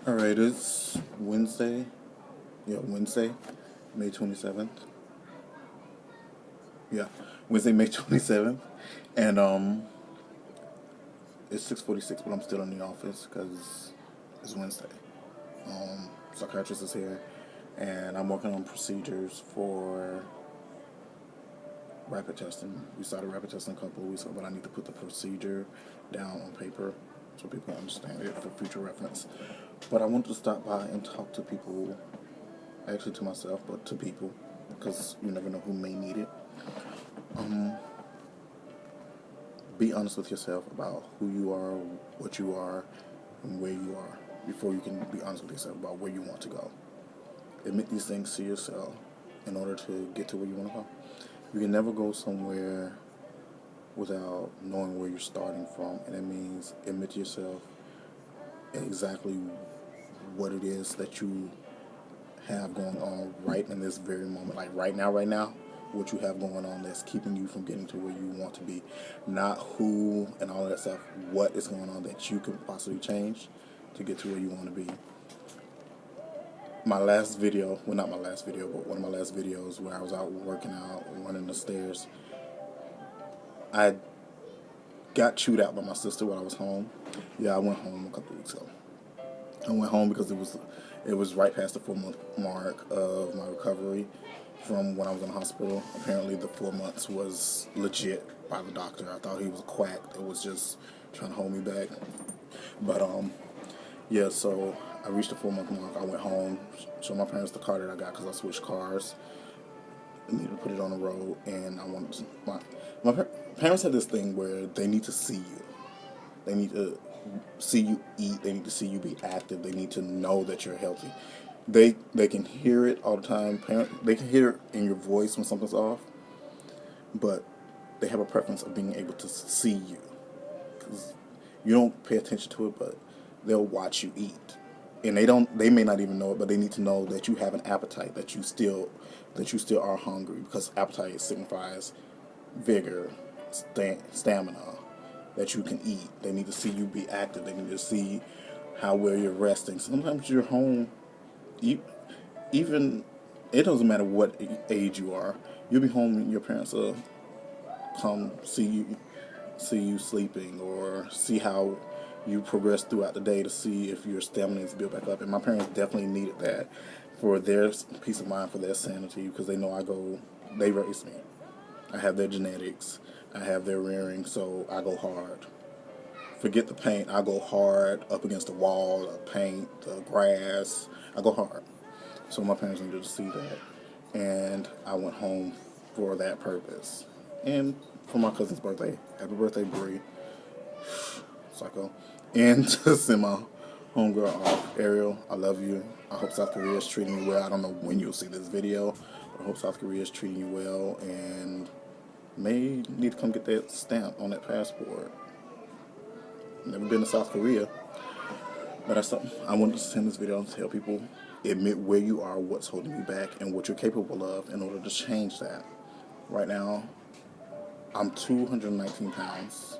Alright, it's Wednesday. Yeah, Wednesday, May 27th. Yeah, Wednesday, May 27th. And it's 6:46, but I'm still in the office because it's Wednesday. Psychiatrist is here, and I'm working on procedures for rapid testing. We started rapid testing a couple of weeks ago, but I need to put the procedure down on paper so people understand it for future reference. But I wanted to stop by and talk to people, actually to myself, but to people, because you never know who may need it. Be honest with yourself about who you are, what you are, and where you are before you can be honest with yourself about where you want to go. Admit these things to yourself in order to get to where you want to go. You can never go somewhere without knowing where you're starting from, and it means admit to yourself exactly what it is that you have going on right in this very moment, like right now, what you have going on that's keeping you from getting to where you want to be. Not who and all of that stuff, what is going on that you can possibly change to get to where you want to be. My last video, well, not my last video, but one of my last videos where I was out working out, running the stairs, I got chewed out by my sister while I was home. Yeah, I went home a couple weeks ago. I went home because it was right past the 4 month mark of my recovery from when I was in the hospital. Apparently, the 4 months was legit by the doctor. I thought he was a quack that was just trying to hold me back. But yeah. So I reached the 4 month mark. I went home, showed my parents the car that I got because I switched cars. I needed to put it on the road, and I wanted to, my parents had this thing where they need to see you. They need to see you eat. They need to see you be active. They need to know that you're healthy. They can hear it all the time. They can hear it in your voice when something's off, but they have a preference of being able to see you. 'Cause you don't pay attention to it, but they'll watch you eat, and they may not even know it, but they need to know that you have an appetite, that you still are hungry, because appetite signifies vigor, stamina, that you can eat. They need to see you be active. They need to see how well you're resting. Sometimes you're home, you, even it doesn't matter what age you are. You'll be home and your parents will come see you sleeping, or see how you progress throughout the day to see if your stamina is built back up. And my parents definitely needed that for their peace of mind, for their sanity, because they raised me. I have their genetics, I have their rearing, so I go hard. Forget the paint, I go hard up against the wall, the paint, the grass, I go hard. So my parents needed to see that. And I went home for that purpose. And for my cousin's birthday. Happy birthday, Bree. Psycho. And to send my homegirl off. Ariel, I love you. I hope South Korea is treating you well. I don't know when you'll see this video, but I hope South Korea is treating you well, and may need to come get that stamp on that passport. Never been to South Korea, but that's something. I wanted to send this video to tell people, admit where you are, what's holding you back, and what you're capable of in order to change that. Right now, I'm 219 pounds,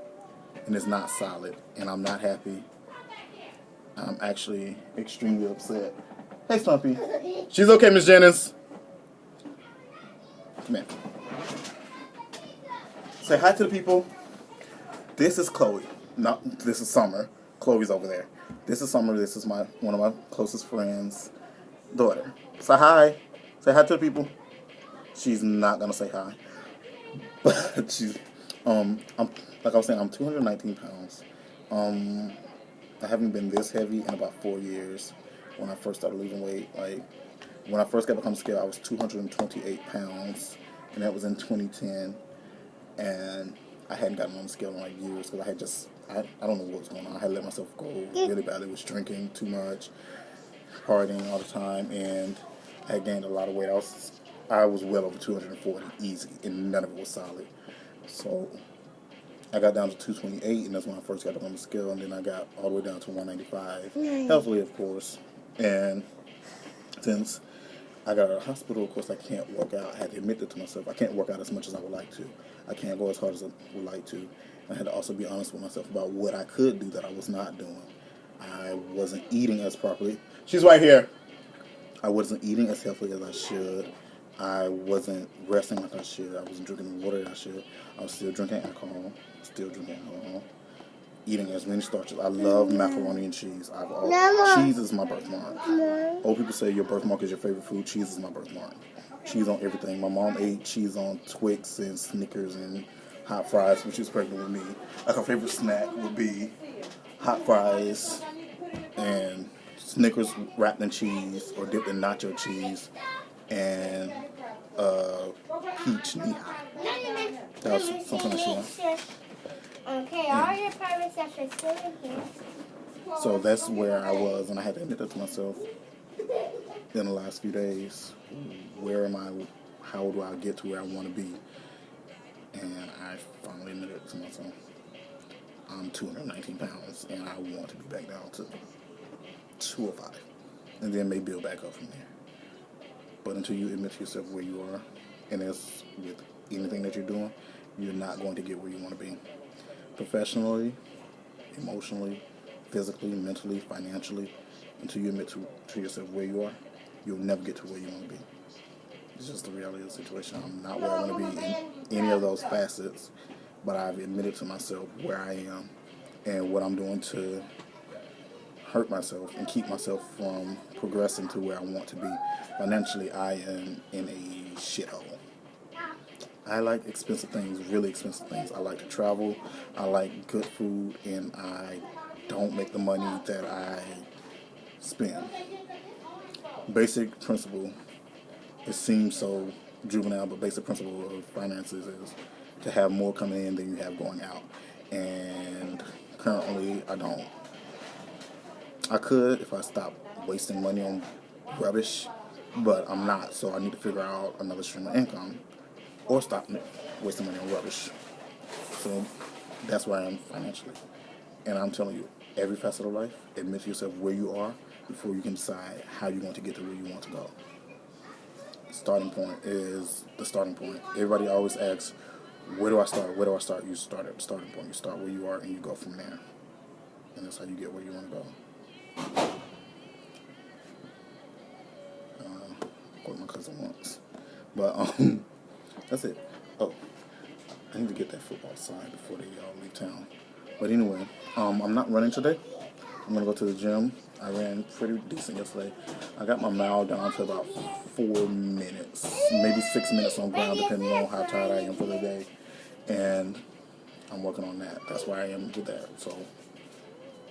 and it's not solid, and I'm not happy. I'm actually extremely upset. Hey, Stumpy. She's okay, Miss Jennings. Come here. Say hi to the people. This is Chloe. No, this is Summer. Chloe's over there. This is Summer. This is one of my closest friends' daughter. Say hi. Say hi to the people. She's not gonna say hi. But I'm like I was saying, I'm 219 pounds. I haven't been this heavy in about 4 years. When I first started losing weight, like when I first got back on the scale, I was 228 pounds, and that was in 2010. And I hadn't gotten on the scale in like years because I don't know what was going on. I had let myself go really badly. I was drinking too much, partying all the time, and I had gained a lot of weight. I was well over 240 easy, and none of it was solid. So I got down to 228, and that's when I first got up on the scale, and then I got all the way down to 195, healthily, of course. And since I got out of the hospital, of course, I can't work out. I had to admit that to myself. I can't work out as much as I would like to. I can't go as hard as I would like to. I had to also be honest with myself about what I could do that I was not doing. I wasn't eating as properly. She's right here. I wasn't eating as healthily as I should. I wasn't resting like I should. I wasn't drinking the water that I should. I was still drinking alcohol. Eating as many starches. I love macaroni and cheese. Cheese is my birthmark. Old people say your birthmark is your favorite food. Cheese is my birthmark. Cheese on everything. My mom ate cheese on Twix and Snickers and hot fries when she was pregnant with me. Like her favorite snack would be hot fries and Snickers wrapped in cheese or dipped in nacho cheese and peach knee-high. That was something that she liked. Okay, all your private stuff is still in here. So that's where I was, and I had to admit that to myself in the last few days. Where am I? How do I get to where I want to be? And I finally admitted it to myself. I'm 219 pounds, and I want to be back down to 205, and then maybe build back up from there. But until you admit to yourself where you are, and as with anything that you're doing, you're not going to get where you want to be. Professionally, emotionally, physically, mentally, financially, until you admit to yourself where you are, you'll never get to where you want to be. It's just the reality of the situation. I'm not where I want to be in any of those facets, but I've admitted to myself where I am and what I'm doing to hurt myself and keep myself from progressing to where I want to be. Financially, I am in a shithole. I like expensive things, really expensive things. I like to travel, I like good food, and I don't make the money that I spend. Basic principle, it seems so juvenile, but basic principle of finances is to have more coming in than you have going out. And currently, I don't. I could if I stopped wasting money on rubbish, but I'm not, so I need to figure out another stream of income. Or stop wasting money on rubbish. So that's where I am financially. And I'm telling you, every facet of life, admit to yourself where you are before you can decide how you're going to get to where you want to go. Starting point is the starting point. Everybody always asks, where do I start? Where do I start? You start at the starting point. You start where you are and you go from there. And that's how you get where you want to go. What my cousin wants. But, that's it. Oh, I need to get that football signed before they all leave town. But anyway, I'm not running today. I'm going to go to the gym. I ran pretty decent yesterday. I got my mile down to about 4 minutes, maybe 6 minutes on ground, depending on how tired I am for the day. And I'm working on that. That's where I am with that. So,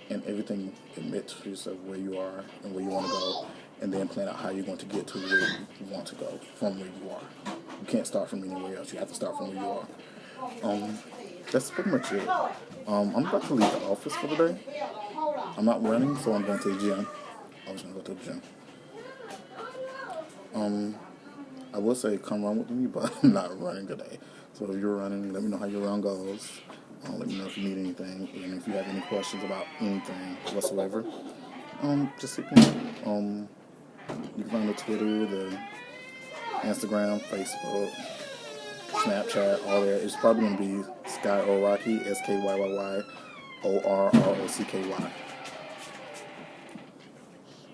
and everything, admit to yourself where you are and where you want to go, and then plan out how you're going to get to where you want to go from where you are. You can't start from anywhere else. You have to start from where you are. That's pretty much it. I'm about to leave the office for the day. I'm not running, so I'm going to the gym. I was going to go to the gym. I would say come run with me, but I'm not running today. So if you're running, let me know how your run goes. Let me know if you need anything, and if you have any questions about anything whatsoever. Just hit me up. You can find the Twitter, the Instagram, Facebook, Snapchat, all there. It's probably going to be Sky Orocky, SKYYY ORROCKY.